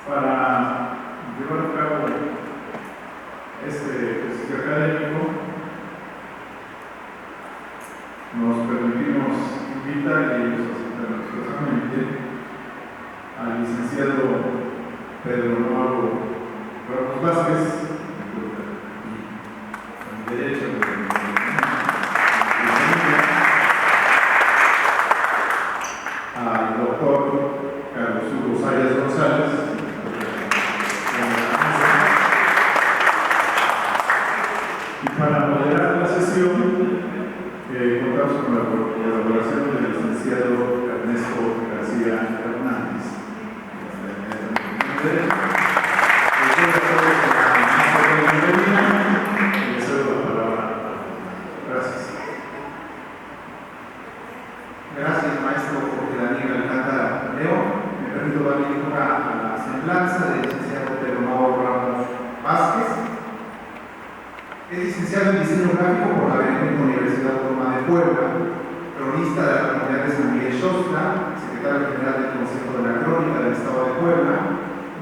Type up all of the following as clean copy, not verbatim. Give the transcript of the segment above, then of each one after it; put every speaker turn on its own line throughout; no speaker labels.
Para llevar a cabo este ejercicio académico, nos permitimos invitar, y ellos aceptan expresamente, al licenciado Pedro Mauro Ramos Vázquez, en Derecho, al doctor Carlos Hugo Sayas González, y para moderar la sesión contamos con la colaboración del licenciado Ernesto García Hernández.
Gracias, maestro Jorge Daniel Alcántara León. Me permito dar lectura a la semblanza del licenciado Pedro Mauro Ramos Vázquez. Es licenciado en diseño gráfico por la Benemérita Universidad Autónoma de Puebla, cronista de la comunidad de San Miguel Xostla, secretario general del Consejo de la Crónica del Estado de Puebla,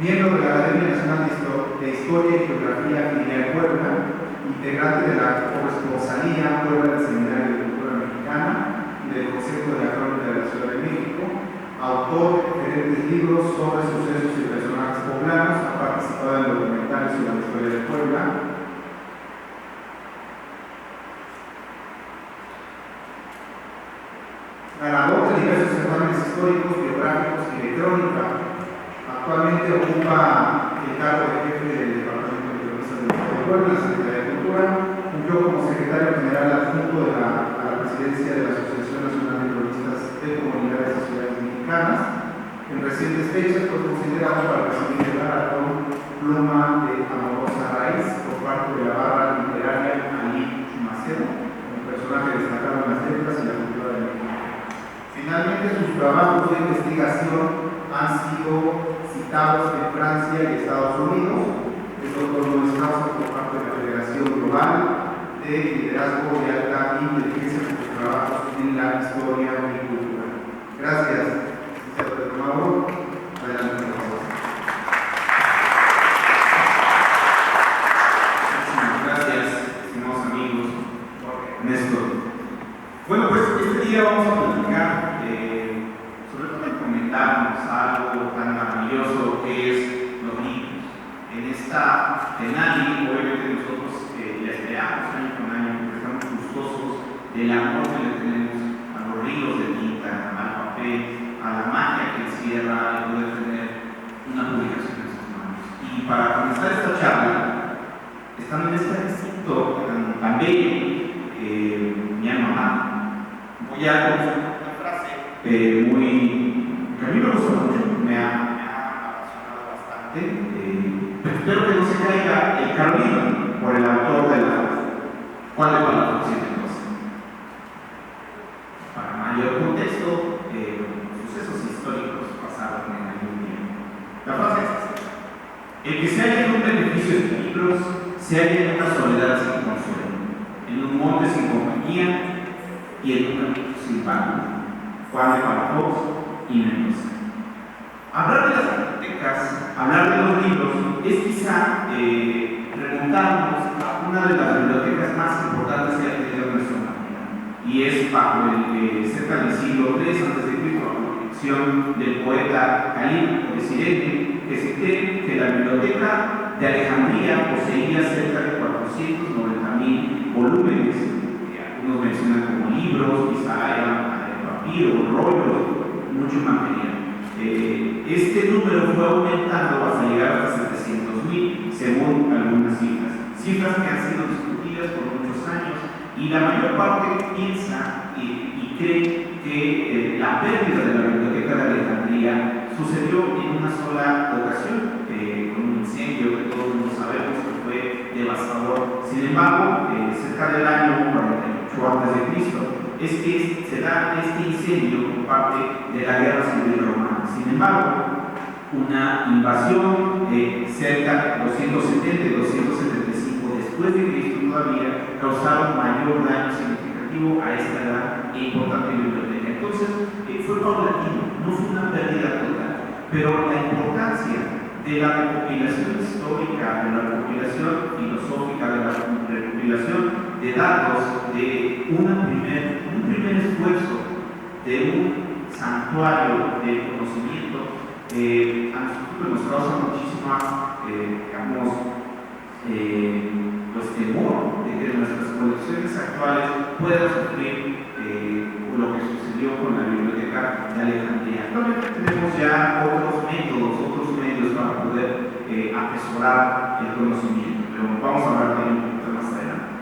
miembro de la Academia Nacional de Historia y Geografía Filial Puebla, integrante de la corresponsalía Puebla del Seminario de Cultura Mexicana y del Consejo de la Crónica de la Ciudad de México, autor de diferentes libros sobre sucesos y personajes poblanos, ha participado en documentales sobre la historia de Puebla. Ganador de diversos certámenes históricos, biográficos y de crónica. Actualmente ocupa el cargo de jefe del Departamento de Cronistas del Estado de Puebla, en la Secretaría de Cultura. Cumplió como secretario general adjunto a la presidencia de la Asociación Nacional de Cronistas de Comunidades y Ciudades Mexicanas. En recientes fechas fue considerado para recibir el galardón Pluma de Amorosa Raíz por parte de la barra literaria Ali Macedo, un personaje destacado en las letras y la cultura de México. Finalmente, sus trabajos de investigación han sido citados en Francia y Estados Unidos. Es doctor Luis Causa por parte de la Federación Global de Liderazgo de Alta Inteligencia por sus trabajos en la historia y cultura. Gracias, licenciado Pedro Mauro. Adelante, por favor.
Muchísimas gracias, estimados amigos. Néstor. Bueno, pues este día vamos a platicar sobre todo en comentarnos algo tan maravilloso que es los libros. En esta tenaria, obviamente nosotros la esperamos año con año porque estamos gustosos del amor que le tenemos a los ríos de tinta, al papel, a la magia que encierra el poder tener una publicación en sus manos. Y para comenzar esta charla, estando en este recinto tan bello, mi alma mater, voy a comenzar una frase que a mí me gusta mucho, me ha apasionado bastante. Espero que no se caiga el Carolina por el autor de la ¿Cuál de palabras? Para mayor contexto, sucesos históricos pasaron en algún tiempo. La frase es así: el que se halla en un beneficio de libros se halla en una soledad sin consuelo, en un monte sin compañía y en un camino sin pan. Juan de Palafox y Mendoza. Hablar de las bibliotecas, hablar de los libros, es quizá remontarnos a una de las bibliotecas más importantes que ha tenido nuestra humanidad, y es bajo cerca del siglo III a.C., bajo la dirección del poeta Calímaco de Cirene, que se cree que la biblioteca de Alejandría poseía cerca de 490.000 volúmenes, que algunos mencionan como libros, quizá eran papiros, rollos, mucho material. Este número fue aumentando hasta llegar a 700.000, según algunas cifras que han sido discutidas por muchos años, y la mayor parte piensa y cree que la pérdida de la biblioteca de Alejandría sucedió en una sola ocasión, con un incendio que todos no sabemos que fue devastador. Sin embargo, cerca del año 48 a.C., es que se da este incendio por parte de la Guerra Civil Romana. Sin embargo, una invasión cerca de 270 y 275 después de Cristo todavía causaron mayor daño significativo a esta gran e importante biblioteca. Entonces, fue paulatino, no fue una pérdida total, pero la importancia de la recopilación histórica, de la recopilación filosófica, de la recopilación de datos, de un primer esfuerzo, de un santuario de conocimiento. A nosotros nos causa muchísima, pues temor de que nuestras colecciones actuales puedan sufrir lo que sucedió con la Biblioteca de Alejandría. Actualmente tenemos ya otros métodos, otros medios para poder atesorar el conocimiento, pero vamos a hablar de ello un poquito más adelante.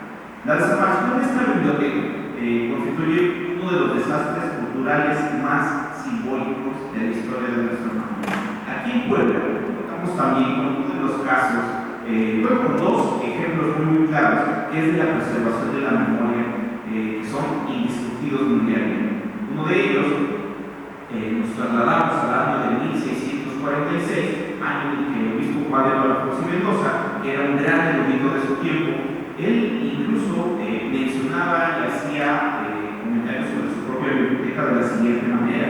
La desaparición de esta biblioteca constituye uno de los desastres culturales más simbólicos de la historia de nuestra nación. Aquí en Puebla contamos también con uno de los casos, con dos ejemplos muy claros, que es de la preservación de la memoria, que son indiscutidos mundialmente. Uno de ellos, nos trasladamos al año de 1646, año en que el obispo Juan de Palafox y Mendoza, que era un gran erudito de su tiempo, él incluso mencionaba y hacía comentarios sobre su propia biblioteca de la siguiente manera: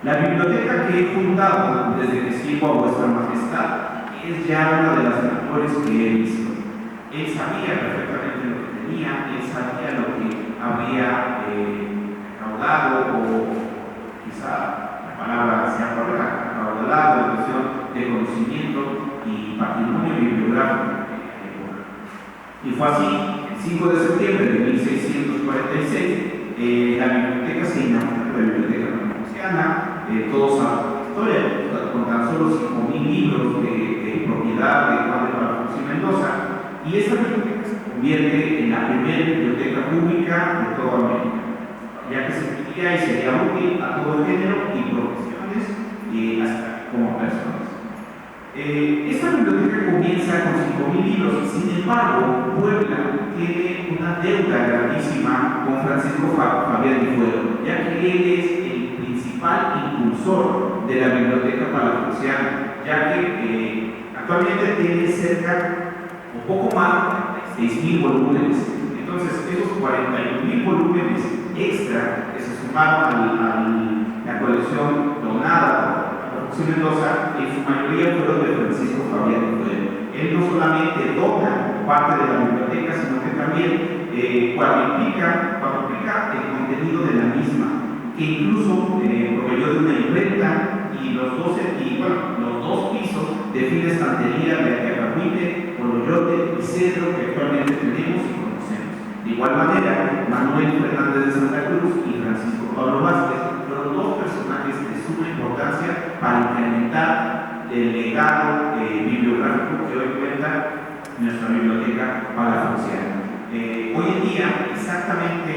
la biblioteca que he fundado desde que sigo a vuestra majestad es ya una de las mejores que he visto. Él sabía perfectamente lo que tenía, él sabía lo que había recaudado, o quizá la palabra sea correcta, recaudado en cuestión de conocimiento y patrimonio bibliográfico. Y fue así, el 5 de septiembre de 1646, la biblioteca se inauguró, la biblioteca palafoxiana. Todos saben la historia, con tan solo 5.000 libros de propiedad de Juan de Palafox y Mendoza, y esta biblioteca se convierte en la primera biblioteca pública de toda América, ya que serviría y sería útil a todo género y profesiones, hasta como personas. Esta biblioteca comienza con 5.000 libros, sin embargo, Puebla tiene una deuda grandísima con Francisco Fabián de Fuero, ya que él es el principal impulsor de la biblioteca palafoxiana, ya que actualmente tiene cerca o poco más de 6.000 volúmenes. Entonces, esos 41.000 volúmenes extra que se sumaron a la colección donada por Palafox y Mendoza, en su mayoría fueron de Francisco Fabián de Fuero. Él no solamente dona parte de la biblioteca, sino que también cuadruplica el contenido de la misma, que incluso proveyó de una imprenta y los dos pisos de fina estantería de Acahuite, Oloyote y Cedro que actualmente tenemos y conocemos. De igual manera, Manuel Fernández de Santa Cruz y Francisco Pablo Vázquez fueron dos personajes de suma importancia para incrementar el legado bibliográfico que hoy cuenta nuestra biblioteca palafoxiana. Hoy en día, exactamente,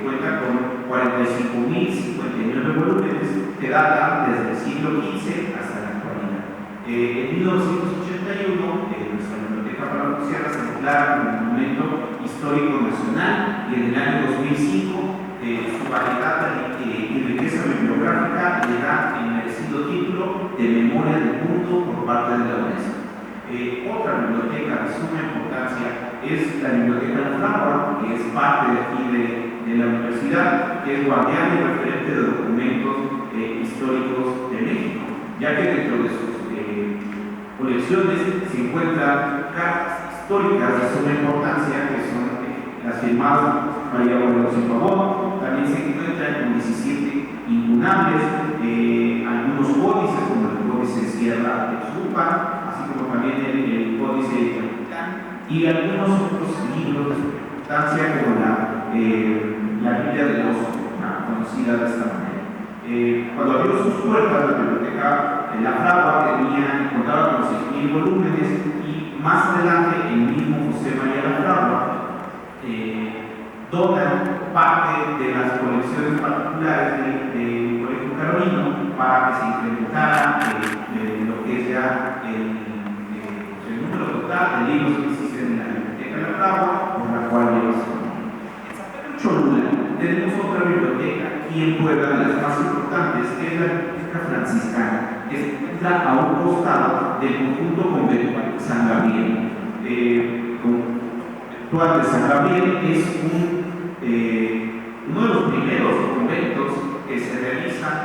cuenta con 45.059 volúmenes que datan desde el siglo XV hasta la actualidad. En 1981, nuestra biblioteca palafoxiana se declara como Monumento Histórico Nacional, y en el año 2005 su variedad y riqueza bibliográfica le da el merecido título de Memoria del Mundo por parte de la UNESCO. Otra biblioteca de suma importancia es la Biblioteca La Fragua, que es parte de aquí de la universidad, que es guardián y referente de documentos históricos de México, ya que dentro de sus colecciones se encuentran cartas históricas de suma importancia, que son las firmadas por María Morelos y Pavón. También se encuentran con 17 incunables, algunos códices como el Códice Sierra de Xupan, así como también el Códice de Capitán, y algunos otros libros de importancia como la Biblia del Oso, conocida de esta manera. Cuando abrió sus puertas, la biblioteca La Fragua contaba con 6.000 volúmenes, y más adelante el mismo José María La Fragua dona parte de las colecciones particulares del Colegio Carolino para que se incrementara lo que es ya el número total de libros que existen en la Biblioteca La Fragua, por la cual lleva su nombre. En San Pedro Cholula tenemos otra biblioteca aquí en Puebla, de las más importantes, que es la Biblioteca Franciscana, que se encuentra a un costado del conjunto conventual de San Gabriel. De San Gabriel es uno de los primeros conventos que se realizan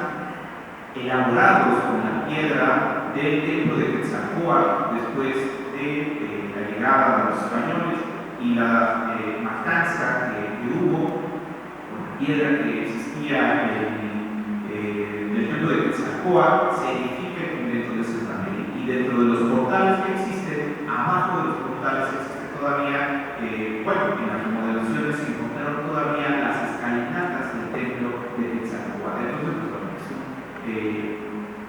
elaborados con la piedra del templo de Quetzalcóatl después de la llegada de los españoles y la matanza que hubo con la piedra que existía en el templo de Quetzalcóatl. Se edifica dentro de ese panel, y dentro de los portales que existen, abajo de los portales existe todavía, en las remodelaciones se encontraron todavía las escalinatas del templo de Quetzalcóatl. Entonces, es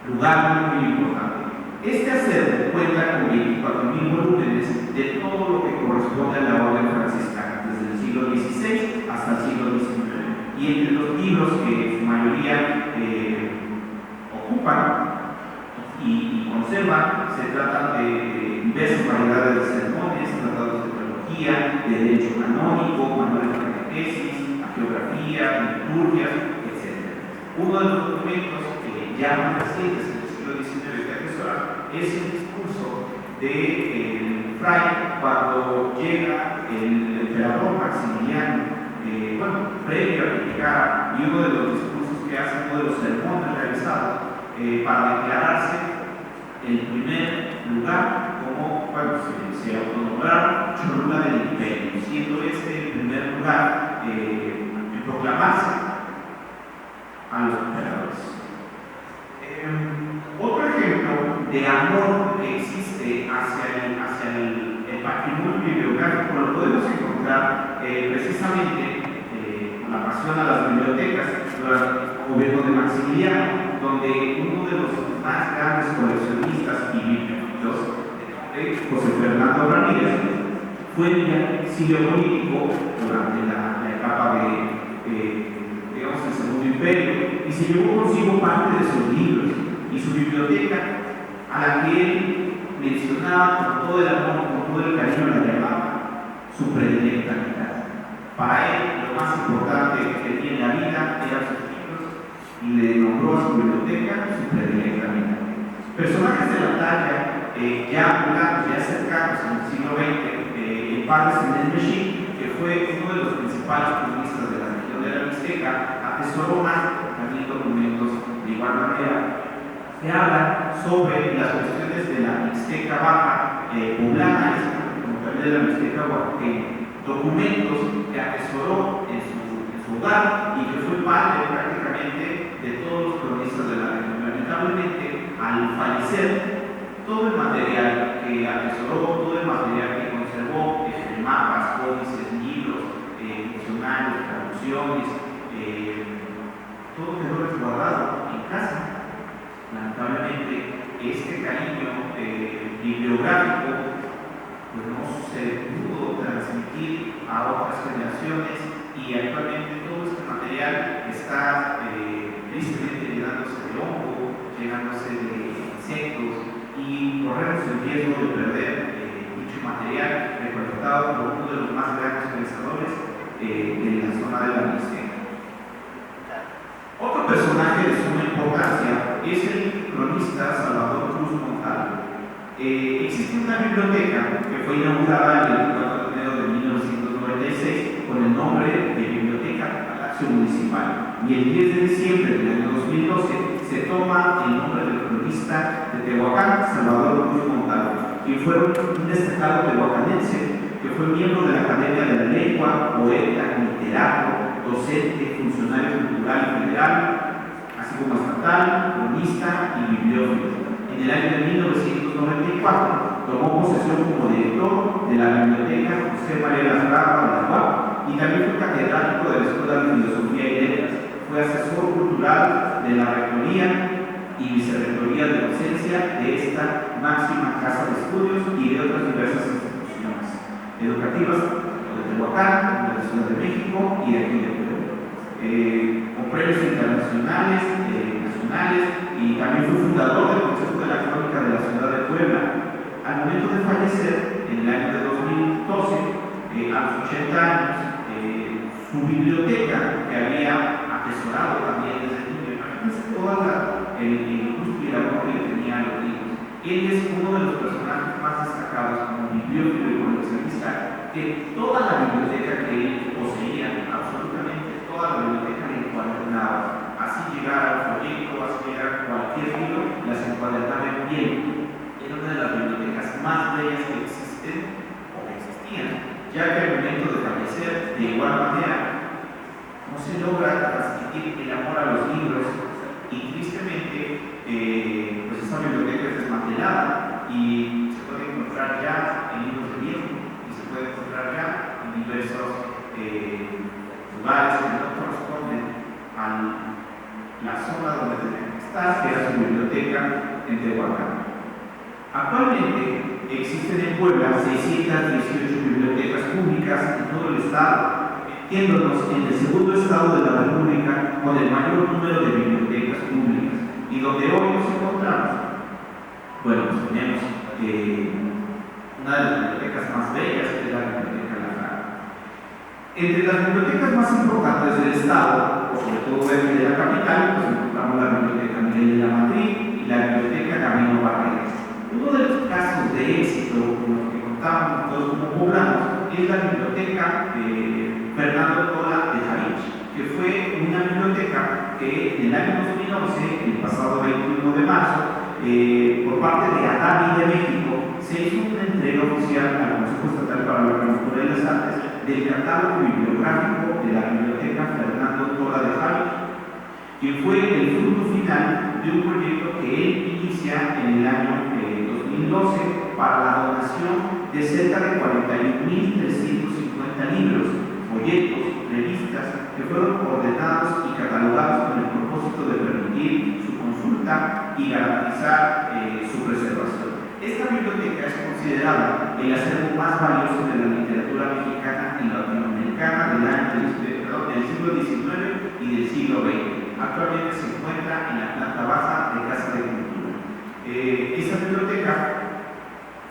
un lugar muy importante. Este acervo cuenta con 24.000 volúmenes de todo lo que corresponde a la orden franciscana, desde el siglo XVI hasta el siglo XIX. Y entre los libros que en su mayoría ocupan y conservan, se tratan de diversas variedades de sermones, tratados de teología, de derecho canónico, manuales de catequesis, geografía, liturgias, etc. Uno de los documentos que ya más recientes en el siglo XIX que atesora es el discurso de Fray cuando llega el emperador Maximiliano, previo a que llegara, y uno de los discursos que hace, uno de los sermones realizados para declararse el primer lugar como, se autonombraron Cholula del Imperio, siendo este el primer lugar en proclamarse a los emperadores. Otro ejemplo de amor que existe hacia el patrimonio bibliográfico lo podemos encontrar precisamente con la pasión a las bibliotecas durante el gobierno de Maximiliano, donde uno de los más grandes coleccionistas y bibliófilos, José Fernando Ramírez, fue en exilio político durante la etapa del Segundo Imperio, y se llevó consigo parte de sus libros y su biblioteca, a la que él mencionaba con todo el amor, con todo el cariño, la llamaba su predilecta mitad. Para él, lo más importante que tenía en la vida eran sus libros, y le nombró a su biblioteca su predilecta mitad. Personajes de la talla, ya cercanos en el siglo XX, el padre Zenén Meshik, que fue uno de los principales cronistas de la región de la Mixteca, atesoró también documentos de igual manera que hablan sobre las cuestiones de la Mixteca Baja poblana, como también de la Mixteca oaxaqueña. Documentos que atesoró en su hogar y que fue padre prácticamente de todos los cronistas de la región. Lamentablemente, al fallecer, todo el material que atesoró, todo el material que conservó, mapas, códices, libros, diccionarios, traducciones, todo quedó resguardado en casa. Lamentablemente, este cariño bibliográfico no se pudo transmitir a otras generaciones, y actualmente todo este material está tristemente llenándose de hongo, llenándose de insectos, y corremos el riesgo de perder dicho material recolectado por uno de los más grandes pensadores de la zona de la Mixteca. Otro personaje de suma importancia es el cronista Salvador Cruz Montalvo. Existe una biblioteca que fue inaugurada el 24 de enero de 1996 con el nombre de Biblioteca Palacio Municipal, y el 10 de diciembre del año 2012 se toma el nombre del cronista de Tehuacán, Salvador Cruz Montalvo, quien fue un destacado tehuacanense que fue miembro de la Academia de la Lengua, poeta, literato, docente, funcionario cultural y federal, así como estatal, cronista y bibliófilo. En el año de 1994 tomó posesión como director de la Biblioteca José María Lasgarra de la UAP, y también fue catedrático de la Escuela de Filosofía y Letras. Fue asesor cultural de la Rectoría y Vicerrectoría de Docencia de esta máxima casa de estudios y de otras diversas instituciones educativas de Tehuacán, de la Ciudad de México y de aquí de Puebla, con premios internacionales, nacionales, y también fue fundador del Consejo de la Crónica de la Ciudad de Puebla. Al momento de fallecer, en el año de 2012, a los 80 años, su biblioteca, que había atesorado también desde niño, imagínense toda el gusto y el amor que le tenía a los libros. Él es uno de los personajes más destacados como bibliófilo y coleccionista, que toda la biblioteca que él poseía, absolutamente toda la biblioteca le encuadernaba. Así llegara al proyecto, así llegara cualquier libro, las encuadernaba más bellas que existen o que existían, ya que al momento de fallecer, de igual manera, no se logra transmitir el amor a los libros y tristemente, pues esta biblioteca es desmantelada y se puede encontrar ya en libros de viejo y se puede encontrar ya en diversos lugares que no corresponden a la zona donde tenía que estar, que era su biblioteca en Tehuacán. Actualmente existen en Puebla 618 bibliotecas públicas en todo el estado, metiéndonos en el segundo estado de la República con el mayor número de bibliotecas públicas. Y donde hoy nos encontramos, bueno, pues tenemos una de las bibliotecas más bellas, que es la Biblioteca La Jara. Entre las bibliotecas más importantes del estado, o sobre todo de la capital, pues encontramos la Biblioteca Miguel de la Madrid y la Biblioteca Camino Barreras. Uno de los casos de éxito con los que contamos todos como poblanos es la Biblioteca Fernando Tola de Javich, que fue una biblioteca que en el año 2011, el pasado 21 de marzo, por parte de ADAMI de México, se hizo una entrega oficial al Consejo Estatal para la Cultura y las Artes del catálogo bibliográfico de la Biblioteca Fernando Tola de Javich, que fue el fruto final de un proyecto que él inicia en el año 2012 para la donación de cerca de 41.350 libros, folletos, revistas que fueron ordenados y catalogados con el propósito de permitir su consulta y garantizar su preservación. Esta biblioteca es considerada el acervo más valioso de la literatura mexicana y latinoamericana del siglo XIX y del siglo XX. Actualmente se encuentra en la planta baja de Casa de Cultura. Esta biblioteca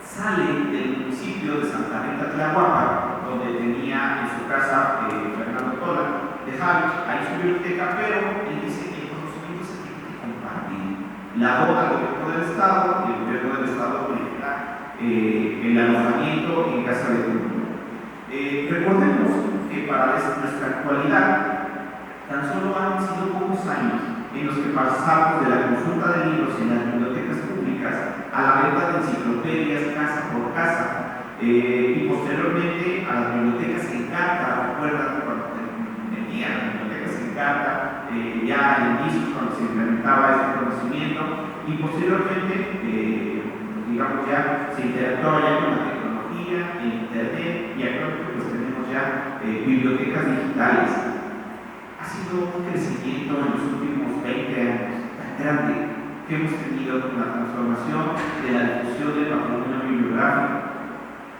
sale del municipio de Santa Rita Tlahuaca, donde tenía en su casa Fernando Tola de Javich, ahí su biblioteca, pero él dice que el conocimiento se tiene que compartir. La dona al gobierno del Estado y el gobierno del Estado proyecta el alojamiento en Casa de Cultura. Recordemos que para nuestra actualidad tan solo han sido pocos años en los que pasamos de la consulta de libros en las bibliotecas públicas a la venta de enciclopedias casa por casa y posteriormente a las bibliotecas en carta. Recuerdan cuando vendían las bibliotecas en carta, ya en discos cuando se implementaba este conocimiento y posteriormente, digamos ya se interactuaba ya con la tecnología, el internet y actualmente pues tenemos ya bibliotecas digitales. Ha sido un crecimiento en los últimos 20 años tan grande que hemos tenido con la transformación de la difusión del patrimonio bibliográfico.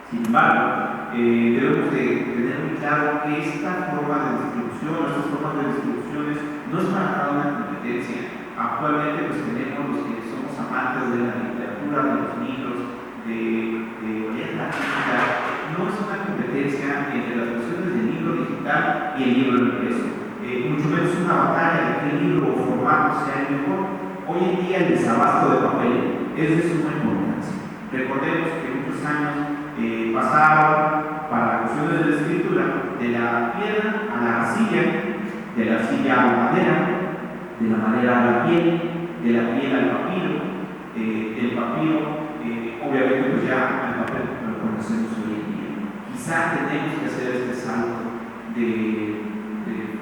Sin embargo, debemos de tener muy claro que esta forma de distribución, estas formas de distribuciones no es para cada una competencia. Actualmente pues tenemos los que somos amantes de la literatura, de los libros, de leer la crítica. No es una competencia entre las versiones del libro digital y el libro impreso. Mucho menos una batalla de qué libro o formato sea el mejor. Hoy en día el desabasto de papel es de suma importancia. Recordemos que muchos años pasaron para cuestiones de la escritura de la piedra a la arcilla, de la arcilla a la madera, de la madera a la piel, de la piel al papiro, del papiro obviamente pues ya al papel que lo conocemos hoy en día. Quizá tenemos que hacer este salto de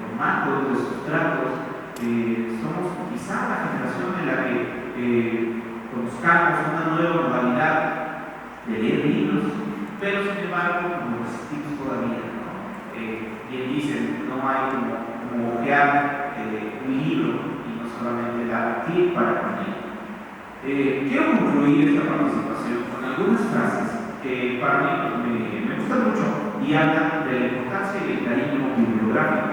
formatos, de sustratos. Somos quizá la generación en la que conozcamos una nueva modalidad de leer libros, pero sin embargo como resistimos todavía, ¿no? Bien dicen, no hay como ojear un libro y no solamente dar clic para poner. Quiero concluir esta participación con algunas frases que para mí me gustan mucho y hablan de la importancia y el cariño bibliográfico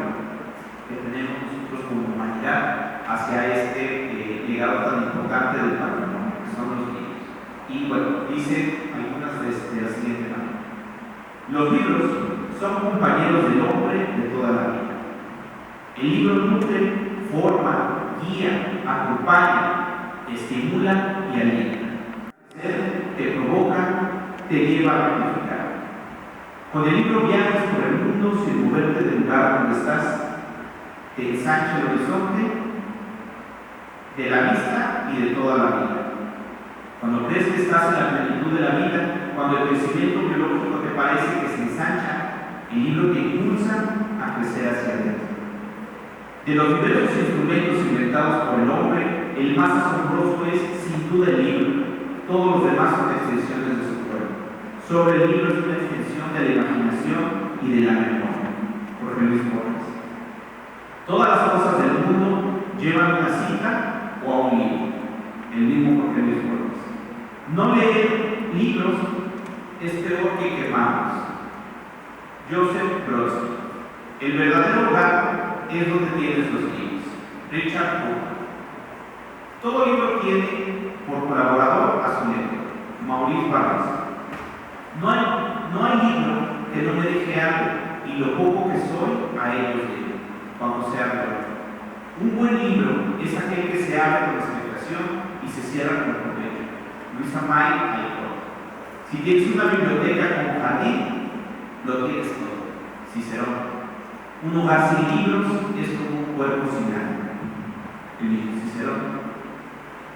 que tenemos nosotros como humanidad hacia este legado tan importante del patrimonio, que son los libros. Y bueno, dice algunas de la siguiente manera: los libros son compañeros del hombre de toda la vida. El libro nutre, forma, guía, acompaña, estimula y alienta. Te provoca, te lleva a rectificar. Con el libro viajas por el mundo sin moverte del lugar donde estás. Te ensancha el horizonte de la vista y de toda la vida. Cuando crees que estás en la plenitud de la vida, cuando el crecimiento biológico te parece que se ensancha, el libro te impulsa a crecer hacia adentro. De los diversos instrumentos inventados por el hombre, el más asombroso es, sin duda, el libro. Todos los demás son extensiones de su cuerpo. Sobre el libro es una extensión de la imaginación y de la memoria. Jorge Luis Borges. Todas las cosas del mundo llevan una cita o a un libro. El mismo Jorge Luis Borges. No leer libros es peor que quemarlos. Joseph Brodsky. El verdadero hogar es donde tienes los libros. Richard Cook. Todo libro tiene por colaborador a su lector, Maurice Barres. No hay libro que no me deje algo, y lo poco que soy a ellos digo, cuando sea claro. Un buen libro es aquel que se abre con expectación y se cierra con provecho. Luisa May Alcott. Si tienes una biblioteca con jardín, lo tienes todo. Cicerón. Un hogar sin libros es como un cuerpo sin alma. El mismo Cicerón.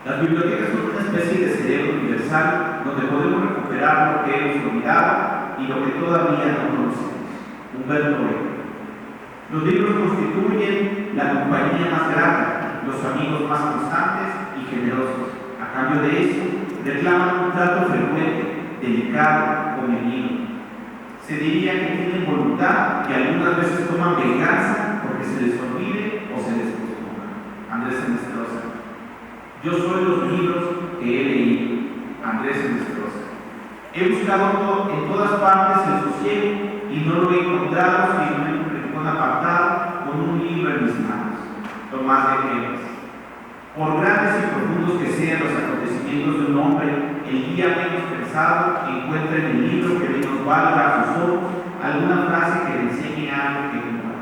Las bibliotecas son una especie de cerebro universal donde podemos recuperar lo que hemos olvidado y lo que todavía no conocemos. Humberto Eco. Los libros constituyen la compañía más grata, los amigos más constantes y generosos. A cambio de eso, reclaman un trato frecuente, delicado, con el libro. Se diría que tienen voluntad y algunas veces toman venganza porque se les olvide o se les acostumbra. Andrés Enestrosa. Yo soy los libros que he leído. Andrés Enestrosa. He buscado en todas partes el sosiego y no lo he encontrado sino en un rincón apartado con un libro en mis manos. Tomás de Kempis. Por grandes y profundos que sean los acontecimientos de un hombre, el día menos pensado encuentra en el libro que menos valga a sus ojos alguna frase que le enseñe algo que ignora.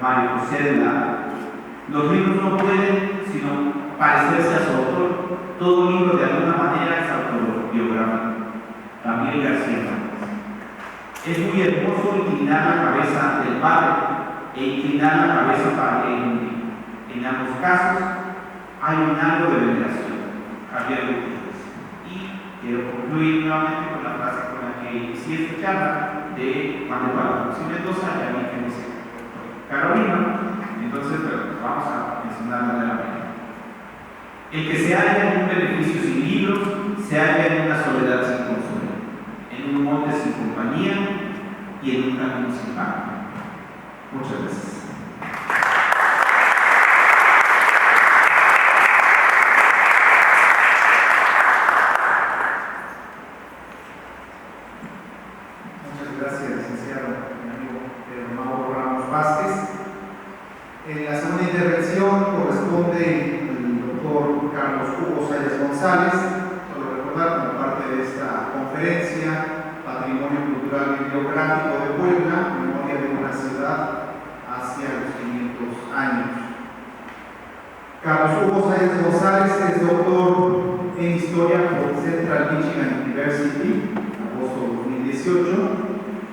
Mario José de Lara. Los libros no pueden sino parecerse a su autor. Todo libro de alguna manera es autobiográfico. Gabriel García Márquez. Es muy hermoso inclinar la cabeza ante el Padre e inclinar la cabeza para leer un libro. En ambos casos hay un algo de veneración. Javier Gutiérrez. Y quiero concluir nuevamente con la frase con la que inicié esta charla de Juan de Pablo Mendoza, ya vi que dice Carolina. Entonces, vamos a mencionarla de la manera. El que se halla en un beneficio sin libros, se halla en una soledad sin consuelo, en un monte sin compañía y en un camino sin pan. Muchas gracias.
Muchas gracias, licenciado, mi amigo Pedro Mauro Ramos Vázquez. En la segunda intervención corresponde el doctor Carlos Hugo Sayas González, solo recordar como parte de esta conferencia Patrimonio Cultural Bibliográfico de Puebla, Memoria de una ciudad hacia los 500 años. Carlos Hugo Sayas González es doctor en Historia por Central Michigan University, agosto de 2018.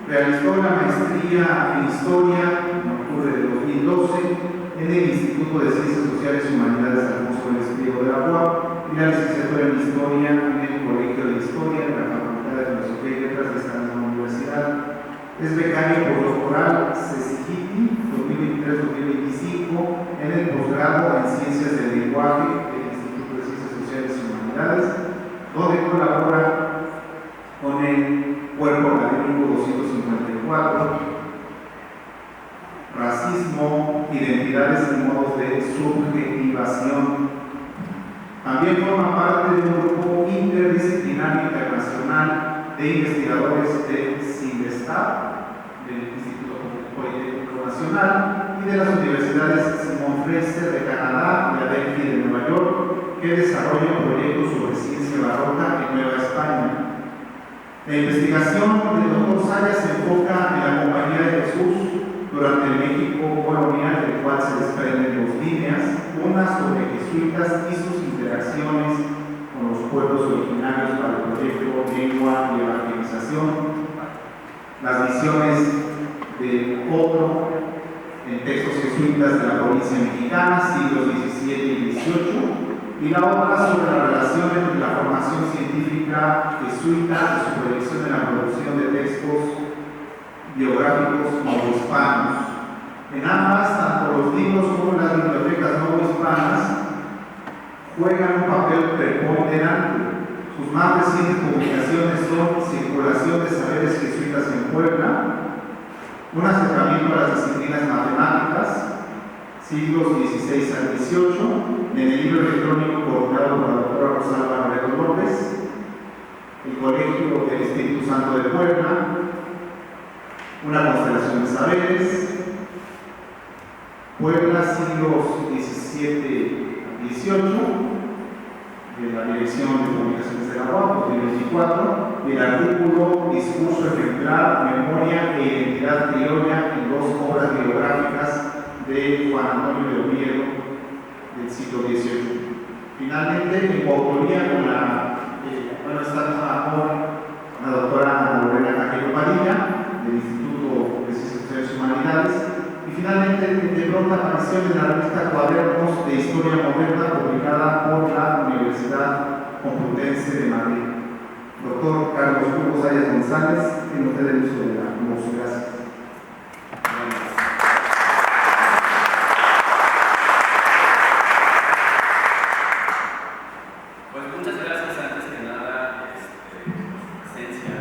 Realizó la maestría en Historia en octubre de 2012 en el Instituto de Ciencias Sociales y Humanidades Alfonso López Priego de la UAP y la licenciatura en Historia en el Colegio de Historia de la Facultad de Filosofía y Letras de esta misma universidad. Es becario postdoctoral CECIGITI 2023-2025 en el posgrado en Ciencias del Lenguaje del Instituto de Ciencias Sociales y Humanidades, donde colabora con el Cuerpo Académico 254, Racismo, Identidades y Modos de Subjetivación. También forma parte de un grupo interdisciplinario internacional de investigadores del CINVESTAB, del Instituto Politécnico Nacional, y de las universidades Simon Fraser de Canadá y Adelphi de Nueva York, que desarrollan proyectos sobre ciencia barroca en Nueva España. La investigación del doctor Sayas se enfoca en la Compañía de Jesús durante el México colonial, del cual se desprenden dos líneas, una sobre jesuitas y sus interacciones con los pueblos originarios para el proyecto Lengua y Evangelización, las visiones de otro en textos jesuitas de la provincia mexicana, siglos XVII y XVIII, y la otra sobre la relación entre la formación formación científica jesuita y supervisión en la producción de textos biográficos novohispanos. En ambas, tanto los libros como las bibliotecas novohispanas juegan un papel preponderante. Sus más recientes publicaciones son Circulación de Saberes Jesuitas en Puebla, un acercamiento a las disciplinas matemáticas, siglos XVI al XVIII, en el libro electrónico coordinado por la doctora Rosalba Loreto López, el Colegio del Espíritu Santo de Puebla, una constelación de saberes, Puebla, siglos XVII al XVIII, de la Dirección de Comunicaciones de la UAP, 2024, el artículo Discurso Ejemplar, Memoria e Identidad Criolla en dos obras biográficas de Juan Antonio de Oviedo del siglo XVIII. Finalmente, en coautoría con la doctora Lorena Caquero Padilla del Instituto de Ciencias Sociales y Humanidades, y finalmente de pronta aparición en la revista Cuadernos de Historia Moderna publicada por la Universidad Complutense de Madrid. Doctor Carlos Hugo Zayas González, tiene usted el uso de la voz. Gracias.
Pues muchas gracias antes que nada por su presencia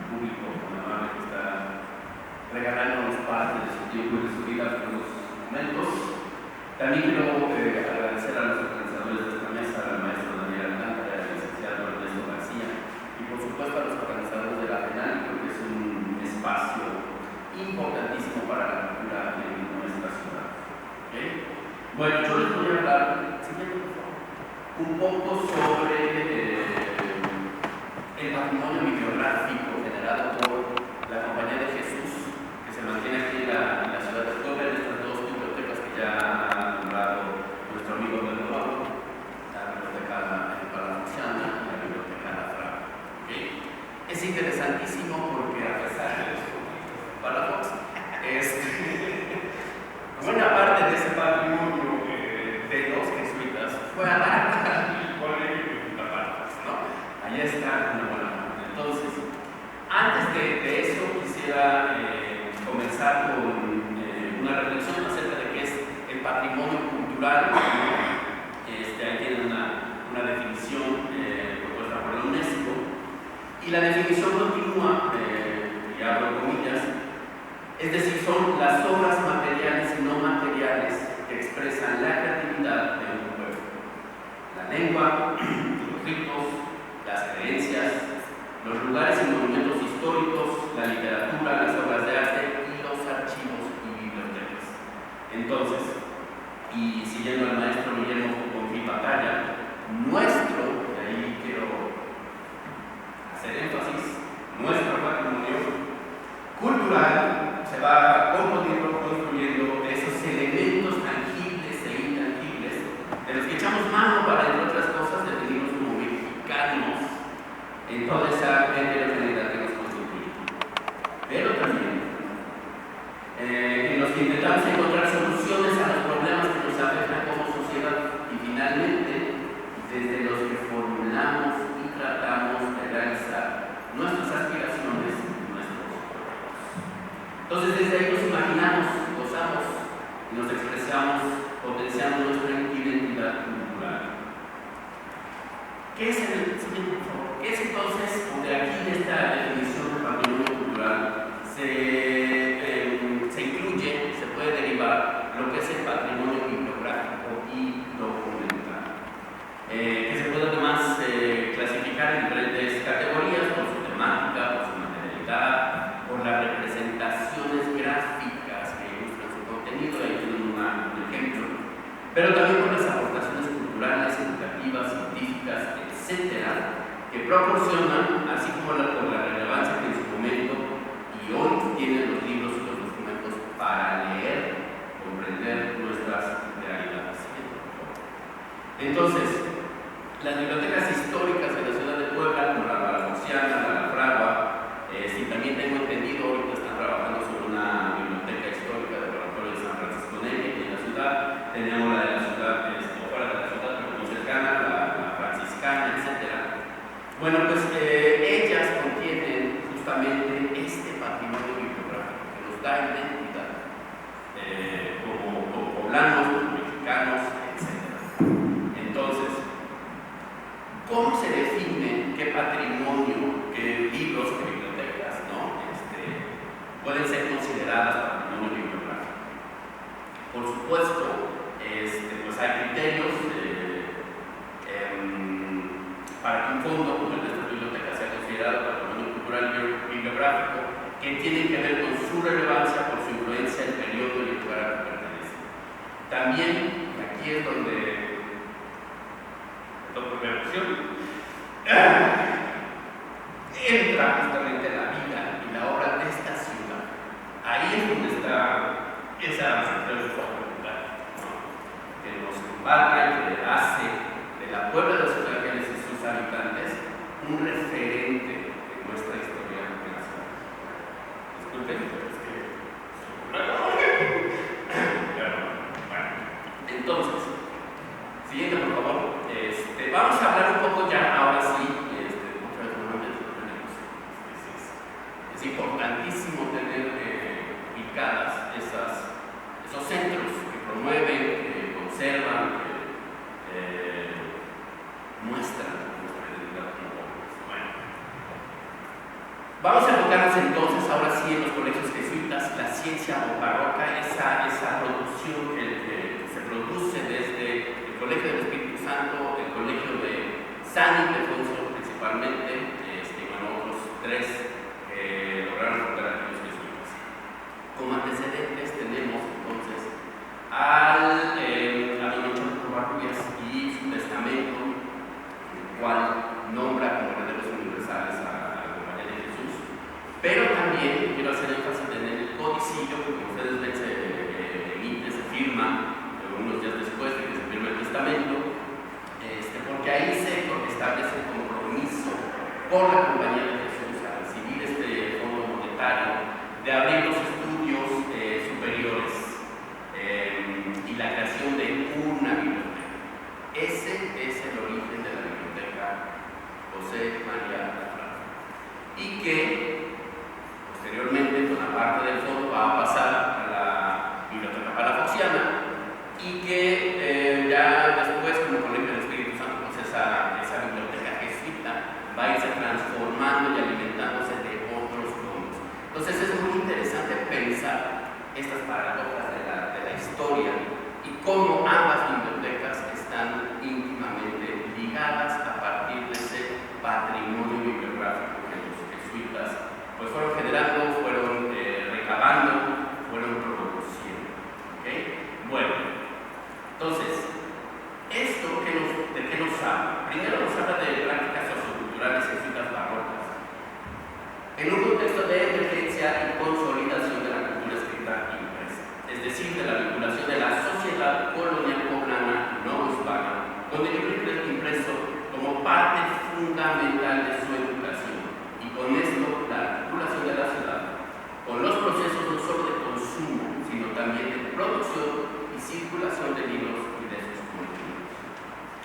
público, con la amable que está regalándonos parte de su tiempo y de su vida por unos momentos. También quiero agradecer a los organizadores de esta mesa, al maestro Daniel Alcántara, al licenciado Ernesto García y por supuesto a los organizadores de la FENAL, porque es un espacio importantísimo para la cultura en nuestra ciudad. ¿Okay? Bueno, yo les voy a hablar un poco sobre el patrimonio bibliográfico generado por la Compañía de Jesús, que se mantiene aquí en la ciudad de Puebla, en estas dos bibliotecas que ya ha nombrado nuestro amigo Pedro Pablo, la biblioteca Palafoxiana y la biblioteca La Fragua. ¿Okay? Es interesantísimo porque a pesar de eso, Palafox, buena parte de ese patrimonio de los jesuitas fue a dar al colegio de Palafox, ¿no? Ahí está una buena parte. Entonces, antes de eso quisiera comenzar con una reflexión acerca de qué es el patrimonio cultural. Ahí tienen una definición propuesta por la UNESCO, y la definición continúa, y abro comillas, es decir, son las obras materiales y no materiales que expresan la creatividad de un pueblo, la lengua, los ritos, las creencias, los lugares y monumentos históricos, la literatura, las obras de arte y los archivos y bibliotecas. Entonces, y siguiendo al maestro Guillermo Bonfil Batalla, nuestro, y ahí quiero hacer énfasis, nuestro patrimonio cultural se va construyendo de esos elementos tangibles e intangibles de los que echamos mano para, entre otras cosas, definirnos como mexicanos en toda esa heterogeneidad que nos constituye. Pero también en los que intentamos encontrar soluciones a los problemas que nos afectan como sociedad, y finalmente desde los que formulamos y tratamos de realizar nuestras aspiraciones y nuestros proyectos. Entonces desde ahí nos imaginamos, gozamos y nos expresamos potenciando nuestra identidad cultural. ¿Qué es entonces, donde aquí en esta definición de patrimonio cultural se incluye, se puede derivar lo que es el patrimonio bibliográfico y documental, que se puede además clasificar en diferentes categorías por su temática, por su materialidad, por las representaciones gráficas que ilustran su contenido, ahí tienen un ejemplo, pero también por las aportaciones culturales, educativas, científicas, etcétera, que proporcionan, así como por la relevancia que en su momento y hoy tienen los libros y los documentos para leer, comprender nuestras realidades. Entonces, las bibliotecas históricas de la ciudad de Puebla, como la Palafoxiana, la Fragua, si también tengo entendido, ahorita están trabajando sobre una biblioteca histórica del Oratorio de San Francisco Neri aquí en la ciudad. Tenemos la de la ciudad, o fuera de la ciudad, pero muy cercana, la franciscana, etc. Bueno, pues ellas contienen justamente este patrimonio bibliográfico que nos da identidad como poblanos, como mexicanos, etc. Entonces, ¿cómo se define qué patrimonio, qué libros, qué bibliotecas, ¿no? Pueden ser consideradas patrimonio bibliográfico? Por supuesto, pues hay criterios para que un fondo como el de esta biblioteca sea considerado patrimonio cultural bibliográfico, que tienen que ver con su relevancia por su influencia, el periodo y el lugar al que pertenece. También, y aquí es donde me emociona, entra justamente la vida y la obra de esta ciudad. Ahí es donde está esa transformación cultural, ¿no? Que nos embarca y que le hace de la Puebla de los Ángeles y sus habitantes un referente de nuestra historia nacional. Disculpen, pero es que... Bueno, entonces, siguiente por favor. Vamos a hablar un poco ya, ahora sí, otra vez es importantísimo tener ubicadas esos centros que promueven, que conservan, que muestran nuestra identidad como pueblos. Bueno, vamos a enfocarnos entonces ahora sí en los colegios jesuitas, la ciencia barroca, esa producción que se produce desde el Colegio del Espíritu Santo, el Colegio de San Ildefonso principalmente, otros tres lograron fundar a los jesuitas. Como antecedentes tenemos entonces a don Ochoa Covarrubias y su testamento, el cual nombra como herederos universales a la Compañía de Jesús, pero también quiero hacer énfasis en el codicillo, que como ustedes ven se emite, se firma unos días después de que se firma el testamento, porque ahí se establece el compromiso por la Compañía de Jesús a recibir este fondo monetario, de abrir los estudios superiores y la creación de una biblioteca. Ese es el origen de la biblioteca José María Lafranza, y que posteriormente con la parte del fondo va a pasar a la biblioteca palafoxiana, y que ya después, como Colegio del Espíritu Santo, pues esa biblioteca jesuita va a irse transformando y alimentándose de otros fondos. Entonces es muy interesante pensar estas paradojas de la historia y cómo ambas bibliotecas están íntimamente ligadas a partir de ese patrimonio bibliográfico que los jesuitas pues fueron generando, fueron recabando, fueron produciendo. ¿Okay? Bueno, entonces, ¿esto de qué nos habla? Primero nos habla de prácticas socioculturales jesuitas barrocas, en un contexto de emergencia y consolidación de la cultura escrita impresa, es decir, de la vinculación de la sociedad colonial poblana no hispana, con el libro impreso como parte fundamental de su educación, y con esto la articulación de la ciudad con los procesos no solo de consumo, sino también de producción y circulación de libros y de sus contenidos.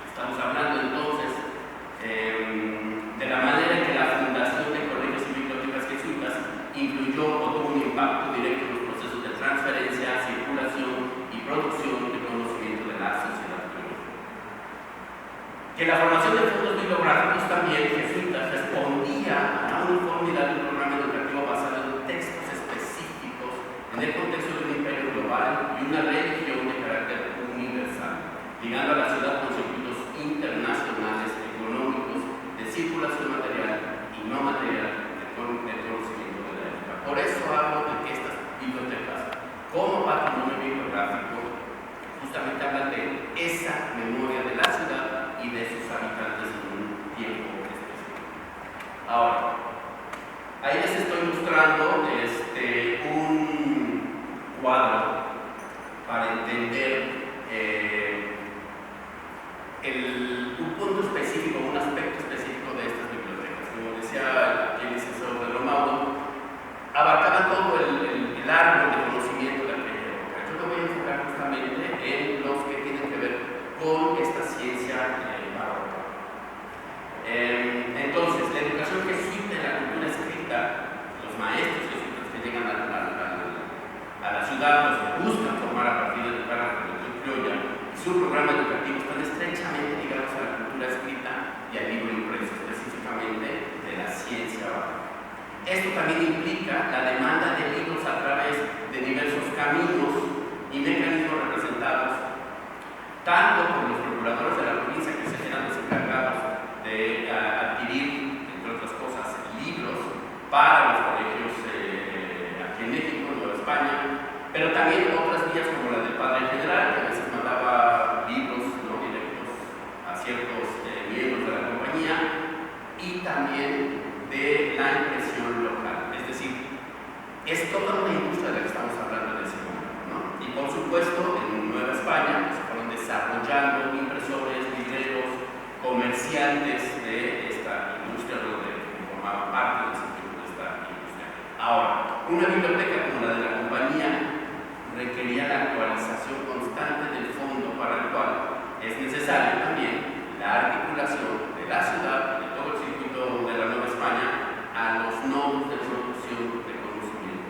Estamos hablando entonces de la manera en que la fundación de colegios y bibliotecas jesuitas influyó o tuvo un impacto directo en los procesos de transferencia, circulación y producción de conocimiento de la sociedad colonial. Que la formación de fondos bibliográficos también jesuitas respondía a la uniformidad de un programa educativo basado en textos específicos en el contexto de un imperio global y una religión de carácter universal, ligando a la ciudad con circuitos internacionales, económicos, de circulación material y no material de conocimiento de la época. Por eso hablo de que estas bibliotecas, como patrimonio bibliográfico, justamente hablan de esa memoria de la ciudad y de sus habitantes en un tiempo específico. Ahora, ahí les estoy mostrando un cuadro para entender un punto específico, un aspecto específico de estas bibliotecas. Como decía el licenciado Pedro Mauro, abarcaban todo el árbol de conocimiento de aquella época. Yo me voy a enfocar justamente en los que tienen que ver con esta ciencia barroca. Entonces, ciudad los que buscan formar a partir de educar a la juventud criolla y su programa educativo están estrechamente ligados a la cultura escrita y al libro impreso, específicamente de la ciencia básica. Esto también implica la demanda de libros a través de diversos caminos y mecanismos representados tanto por los procuradores de la provincia, que serán los encargados de adquirir, entre otras cosas, libros para los colegios aquí en México, en Nueva España, pero también otras vías como la del Padre General, que a veces mandaba libros directos a ciertos miembros de la compañía, y también de la impresión local. Es decir, es toda una industria de la que estamos hablando en ese momento, ¿no? Y por supuesto, en Nueva España se fueron desarrollando impresores, libreros, comerciantes de esta industria, donde formaban parte del sentido de esta industria. Ahora, una biblioteca como la de la compañía requería la actualización constante del fondo, para el cual es necesario también la articulación de la ciudad, de todo el circuito de la Nueva España, a los nodos de producción de conocimiento.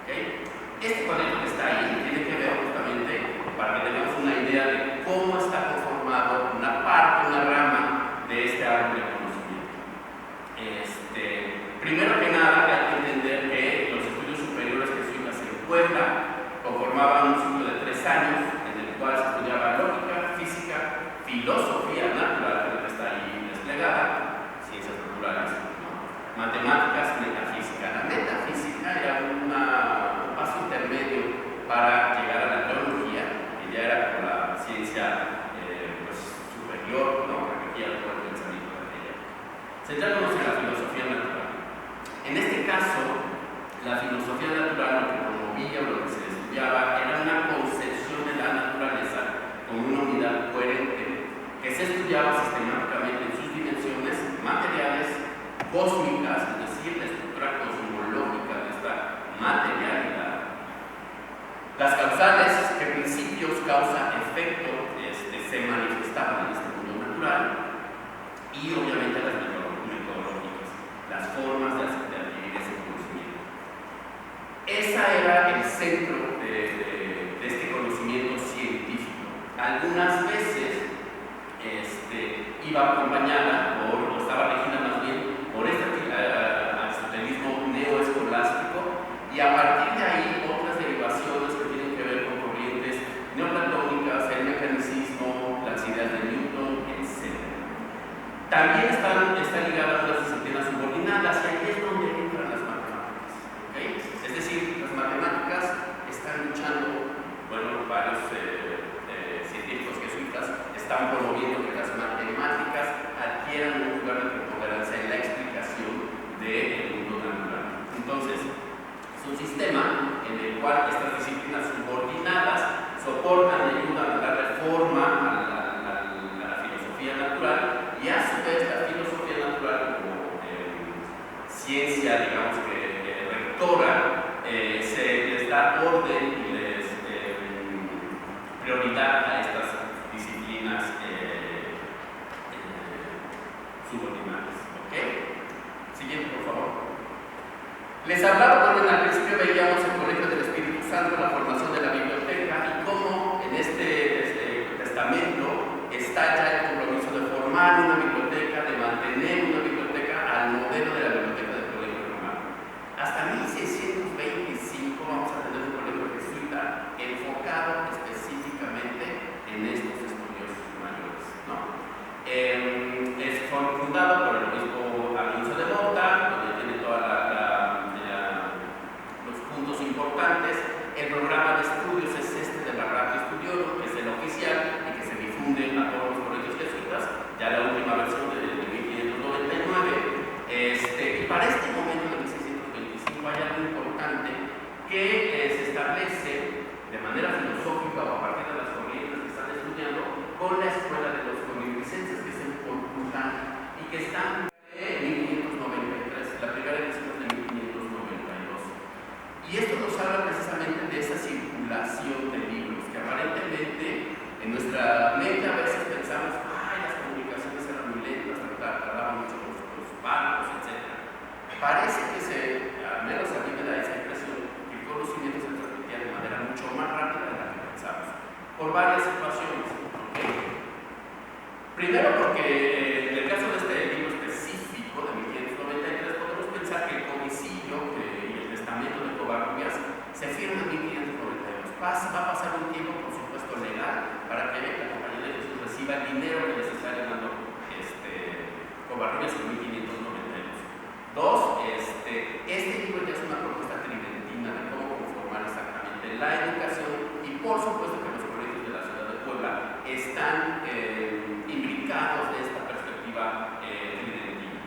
¿Okay? Este cuadrito que está ahí tiene que ver justamente para que tengamos una idea de cómo está conformado una parte, una rama de este árbol de conocimiento. Primero que nada, hay que entender que los estudios superiores jesuitas en Puebla conformaban un ciclo de 3 años en el cual se estudiaba lógica, física, filosofía natural, que está ahí desplegada, ciencias naturales, ¿no? Matemáticas, metafísica. La metafísica era un paso intermedio para llegar a la teología, que ya era como la ciencia superior, ¿no? Que requería todo el pensamiento de ella. Centrándonos en la filosofía natural. En este caso, la filosofía natural lo que promovía o lo que se estudiaba era una concepción de la naturaleza como una unidad coherente que se estudiaba sistemáticamente en sus dimensiones materiales, cósmicas, es decir, la estructura cosmológica de esta materialidad. Las causales, que principios, causa, efecto, se manifestaban en este mundo natural, y obviamente las metodológicas, las formas de adquirir ese conocimiento. Ese era el centro de este conocimiento científico. Algunas veces iba acompañada o estaba regida más bien por este aristotelismo neoescolástico, y a partir de ahí otras derivaciones que tienen que ver con corrientes neoplatónicas, el mecanicismo, las ideas de Newton, etc. También está ligada a unas disciplinas subordinadas, y ahí es donde entran las matemáticas. ¿Okay? Es decir, las matemáticas están luchando, varios científicos jesuitas están promoviendo que las matemáticas adquieran un lugar de preponderancia en la explicación del mundo natural. Entonces, es un sistema en el cual estas disciplinas subordinadas soportan y ayudan a darle forma a la filosofía natural, y a su vez la filosofía natural como ciencia, digamos que rectora, se les da orden y les prioridad a estas disciplinas subordinadas. ¿Ok? Siguiente, por favor. Les hablaba cuando al principio veíamos el Colegio del Espíritu Santo, la formación de la biblioteca, y cómo en este testamento está ya el compromiso de formar una biblioteca, de mantener una biblioteca al modelo de la biblioteca del Colegio Romano. Hasta 1625 vamos a tener un colegio jesuita enfocado específicamente en estos estudios mayores, ¿no? Fue fundado por el obispo Alonso de Mota, donde tiene todos los puntos importantes. El programa de estudios es de la Ratio Studiorum, que es el oficial y que se difunde a todos los colegios jesuitas, ya la última versión de 1599. Y para este momento de 1625 hay algo importante que se establece de manera filosófica o a partir de las corrientes que están estudiando con la escuela de los coniglicenses, que es en Portugal y que están en 1593, la primera edición es de 1592. Y esto nos habla precisamente de esa circulación de libros, que aparentemente en nuestra mente a veces pensamos, las comunicaciones eran muy lentas, tardaban mucho los barcos, etc. Parece que al menos a mí me da esa impresión, que el conocimiento se transmitía en el caso de este libro específico de 1593, podemos pensar que el codicillo y el testamento de Covarrubias se firma en 1592. Va a pasar un tiempo, por supuesto, legal para que la Compañía de Jesús reciba el dinero que les está ganando Covarrubias en 1592. Dos, este libro ya es una propuesta tridentina de cómo conformar exactamente la educación, y por supuesto que los colegios de la ciudad de Puebla están imbricados de esta perspectiva tridentina.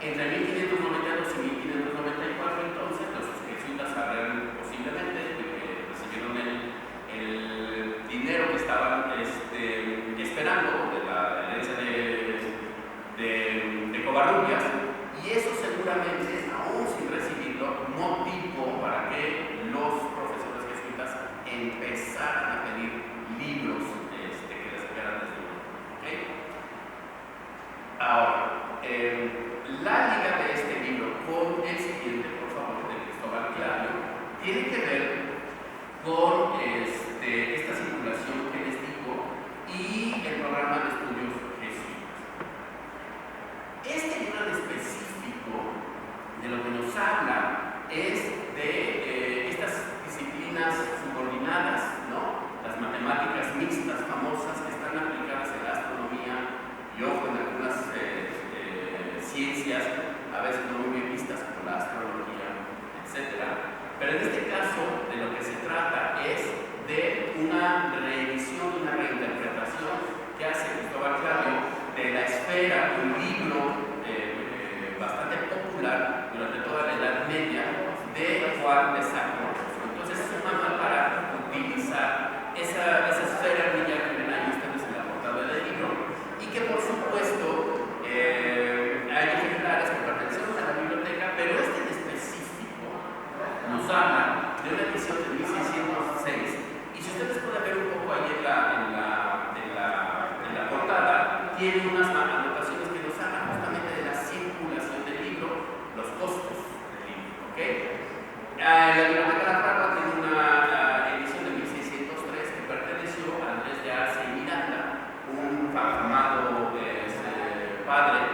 Entre 1592 y 1594, entonces, los jesuitas habrán posiblemente recibieron el dinero que estaban esperando de la herencia de Covarrubias, y eso seguramente, aún sin recibirlo, motivó para que los profesores jesuitas empezaran a pedir libros que les esperan desde Europa. ¿Okay? Ahora, la liga de este libro con el siguiente, por favor, de Cristóbal Clario, tiene que ver con esta circulación que les digo y el programa de estudios jesuitas. Este libro en específico de lo que nos habla es de estas disciplinas subordinadas, ¿no? Las matemáticas mixtas famosas que están aplicadas en la astronomía y, ojo, en algunas ciencias a veces no muy bien vistas como la astrología, etc. Pero en este caso de lo que se trata es de una revisión, una reinterpretación que hace Cristóbal Clario de la esfera de un libro bastante popular durante toda la Edad Media de Juan de Sacro. Entonces es un manual para utilizar esa esfera lineal que ven ahí ustedes en la portada del libro, y que por supuesto hay ejemplares que pertenecen a la biblioteca, pero este en específico nos habla de una edición de 1606, y si ustedes pueden ver un poco ahí en la portada, tiene unas anotaciones que nos hablan justamente de la circulación del libro, los costos del libro. ¿Okay? La biblioteca de la Fragua tiene una edición de 1603 que perteneció a Andrés de Arce y Miranda, un afamado padre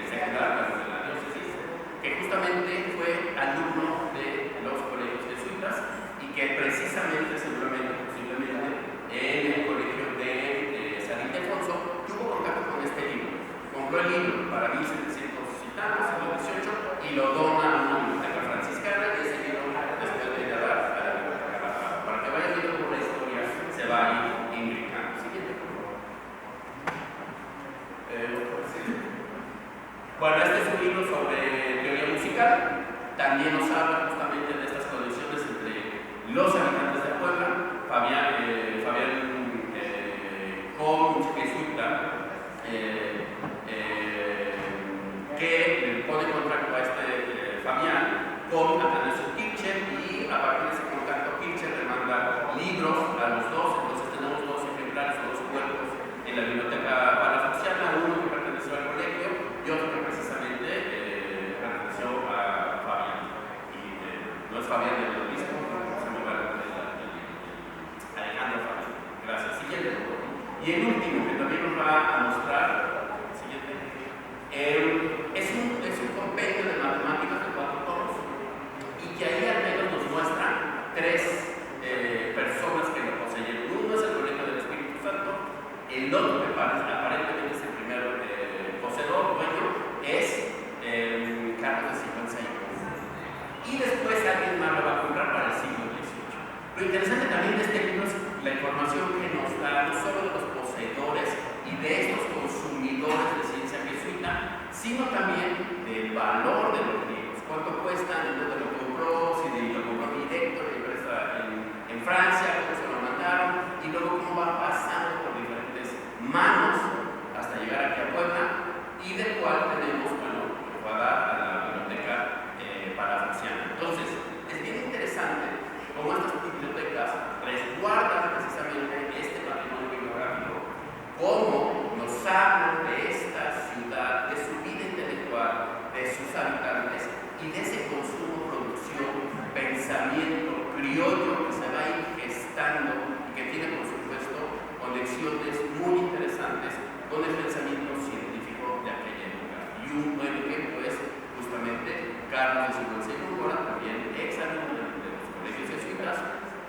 secular de la diócesis, que justamente fue alumno de los colegios jesuitas y que precisamente, seguramente, posiblemente, en el colegio de San Ildefonso tuvo contacto con este libro. Compró el libro para 1700 y tantos, en el 18, y lo dona a una biblioteca franciscana, y ese libro después de ir a la biblioteca para que vayan viendo cómo la historia se va a ir imbricando. Siguiente, por favor. Bueno, este es un libro sobre teoría musical. También nos habla justamente de estas conexiones entre los habitantes de Puebla. Fabián con jesuita, que pone en contacto a Fabián con Atanasio Kircher, y a partir de ese contacto Kircher le manda libros a los dos. Entonces tenemos dos ejemplares o dos cuerpos en la biblioteca palafoxiana, uno que perteneció al colegio y otro que precisamente perteneció a Fabián. Y no es Fabián del obispo, se me va Alejandro Fabián. Gracias. Siguiente. Y el último, que también nos va a mostrar, siguiente, es un compendio de matemáticas de 4 tomos, y que ahí al menos nos muestra 3 personas que lo poseyeron. Uno es el colegio del Espíritu Santo, el otro que aparentemente es el primer poseedor, dueño, es Carlos de Sigüenza, y después alguien más lo va a comprar para el siglo XVIII. Lo interesante también de este libro es la información que nos da no solo de los poseedores y de estos consumidores de ciencia jesuita, sino también del valor de los libros, cuánto cuestan, en dónde lo compró, si lo compró directo, la empresa en Francia, cómo se lo mandaron, y luego cómo va pasando por diferentes manos hasta llegar aquí a Puebla, y del cual tenemos, bueno, que va a dar a la biblioteca palafoxiana. Entonces, es bien interesante cómo estas bibliotecas resguardan precisamente este patrimonio bibliográfico, cómo nos hablan de esta ciudad, de su vida intelectual, de sus habitantes y de ese consumo, producción, pensamiento criollo que se va a ir gestando y que tiene, por supuesto, conexión conexiones muy interesantes con el pensamiento científico de aquella época. Y un buen ejemplo es justamente Carlos de Sigüenza y Góngora, también exalumno de los colegios jesuitas,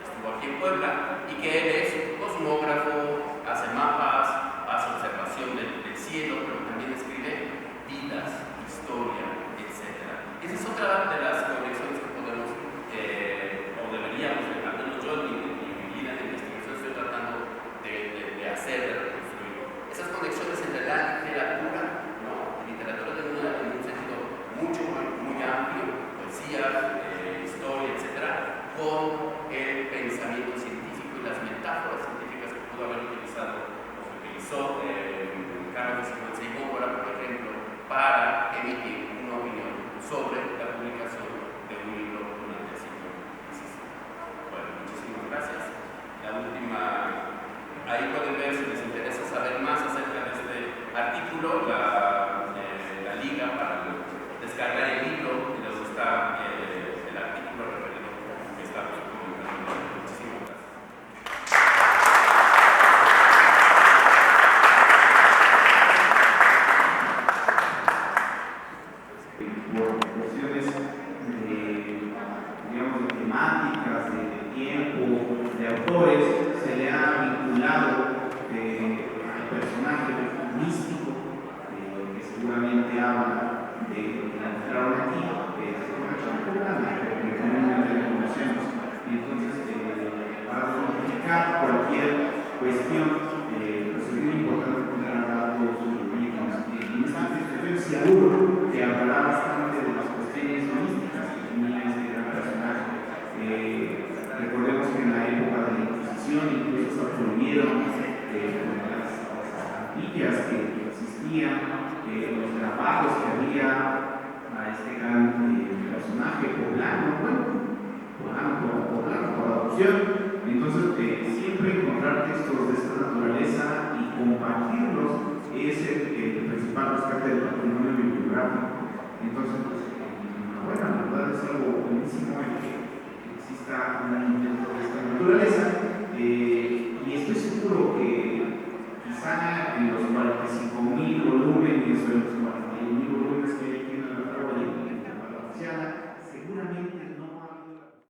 estuvo aquí en Puebla, y que él es cosmógrafo, hace mapas, hace observación del cielo, pero también escribe vidas, historia, etc. Esa es otra de las conexiones que podemos, o deberíamos, al menos yo en mi vida de investigación estoy tratando de hacer, de reconstruir. Esas conexiones entre la literatura, ¿no? Literatura en un sentido muy amplio, poesía, historia, etc., con el pensamiento científico y las metáforas científicas que pudo haber utilizado, o que utilizó Carlos de Sigüenza y Góngora, por ejemplo, para emitir una opinión sobre la publicación de un libro durante el siglo XVI. Bueno, muchísimas gracias. La última, ahí pueden ver, si les interesa saber más acerca de este artículo, la liga para descargar el libro, y les está el artículo referido que estamos comentando. Muchísimas gracias.
Por cuestiones digamos, de temáticas, de tiempo, de autores, se le ha vinculado al personaje místico, que seguramente habla de lo que encontraron aquí, es una champurrada, que comúnmente lo conocemos. Y entonces, para identificar cualquier cuestión, pues es muy importante poner a hablar todos sus orígenes. En esta estoy seguro que hablará bastante de las cuestiones místicas que tenía este gran personaje. Recordemos que en la época de la Inquisición incluso se prohibieron las capillas que existían, los grabados que había a este gran personaje poblano, poblano por adopción. Entonces, siempre encontrar textos de esta naturaleza y compartirlos es el principal rescate del patrimonio bibliográfico. Entonces, pues, bueno, la verdad es algo buenísimo el que exista un